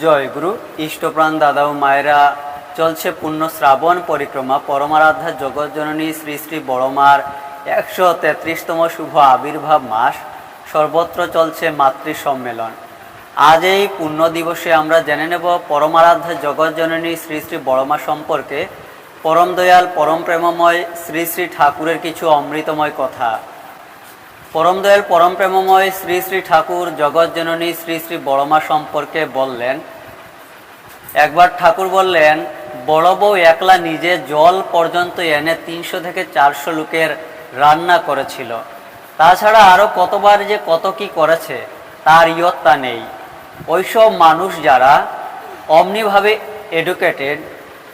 জয় গুরু। ইষ্টপ্রাণ দাদা ও মায়েরা, চলছে পূর্ণ শ্রাবণ পরিক্রমা। পরমারাধ্যা জগৎজননী শ্রী শ্রী বড়মার 133তম শুভ আবির্ভাব মাস। সর্বত্র চলছে মাতৃ সম্মেলন। আজ এই পুণ্য দিবসে আমরা জেনে নেব পরমারাধ্যা জগৎজননী শ্রী শ্রী বড়মা সম্পর্কে পরম দয়াল পরম প্রেমময় শ্রী শ্রী ঠাকুরের কিছু অমৃতময় কথা। পরম দয়াল পরম প্রেমময় শ্রী শ্রী ঠাকুর জগৎজননী শ্রী শ্রী বড়মা সম্পর্কে বললেন, একবার ঠাকুর বললেন, বড় বউ একলা নিজে জল পর্যন্ত এনে 300 থেকে 400 লোকের রান্না করেছিল। তাছাড়া আরও কতবার যে কত কি করেছে তার ইয়ত্তা নেই। ওইসব মানুষ যারা অমনিভাবে এডুকেটেড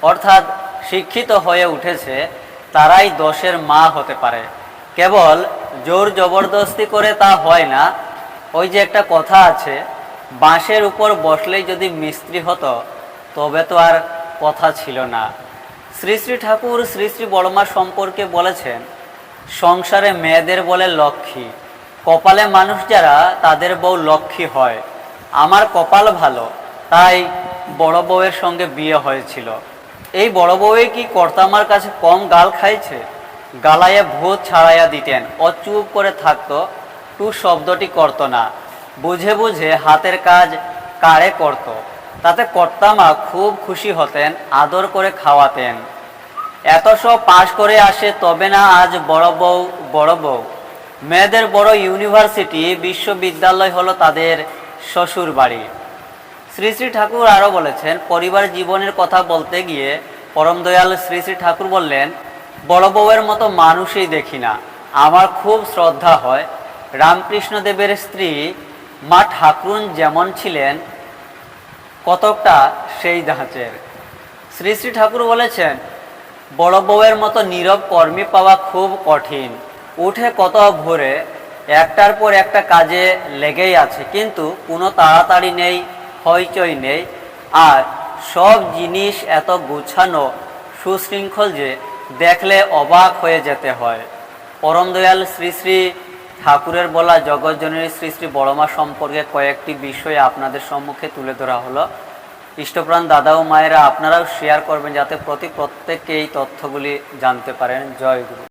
অর্থাৎ শিক্ষিত হয়ে উঠেছে তারাই দোষের মা হতে পারে। কেবল জোর জবরদস্তি করে তা হয় না। ওই যে একটা কথা আছে, বাঁশের উপর বসলেই যদি মিস্ত্রি হতো তবে তো আর কথা ছিল না। শ্রী শ্রী ঠাকুর শ্রী শ্রী বড়মা সম্পর্কে বলেছেন, সংসারে মেয়েদের বলে লক্ষ্মী, কপালে মানুষ যারা তাদের বউ লক্ষ্মী হয়। আমার কপাল ভালো, তাই বড় বউয়ের সঙ্গে বিয়ে হয়েছিল। এই বড় বউয়ে কি কর্তামার কাছে কম গাল খাইছে? গালায় ভূত ছাড়াইয়া দিতেন, ও চুপ করে থাকতো, টু শব্দটি করতো না। বুঝে বুঝে হাতের কাজ কারে করত। তাতে কর্তামা খুব খুশি হতেন, আদর করে খাওয়াতেন। এত সব পাশ করে আসে তবে না আজ বড় বউ বড় বউ। মেয়েদের বড় ইউনিভার্সিটি বিশ্ববিদ্যালয় হলো তাদের শ্বশুর বাড়ি। শ্রী শ্রী ঠাকুর আরও বলেছেন, পরিবার জীবনের কথা বলতে গিয়ে পরম দয়াল শ্রী শ্রী ঠাকুর বললেন, বড় বউয়ের মতো মানুষই দেখি না। আমার খুব শ্রদ্ধা হয়। রামকৃষ্ণদেবের স্ত্রী মা ঠাকুরুন যেমন ছিলেন কতকটা সেই ধাঁচের। শ্রী শ্রী ঠাকুর বলেছেন, বড় বউয়ের মতো নীরব কর্মী পাওয়া খুব কঠিন। উঠে কত ভোরে একটার পর একটা কাজে লেগেই আছে, কিন্তু কোনো তাড়াতাড়ি নেই, হইচই নেই। আর সব জিনিস এত গুছানো সুশৃঙ্খল যে দেখলে অবাক হয়ে যেতে হয়। পরম দয়াল শ্রী শ্রী ঠাকুরের বলা জগৎজননী শ্রী শ্রী বড়মা সম্পর্কে কয়েকটি বিষয় আপনাদের সম্মুখে তুলে ধরা হলো। ইষ্টপ্রাণ দাদা ও মায়েরা, আপনারাও শেয়ার করবেন যাতে প্রত্যেককে এই তথ্যগুলি জানতে পারেন। জয় গুরু।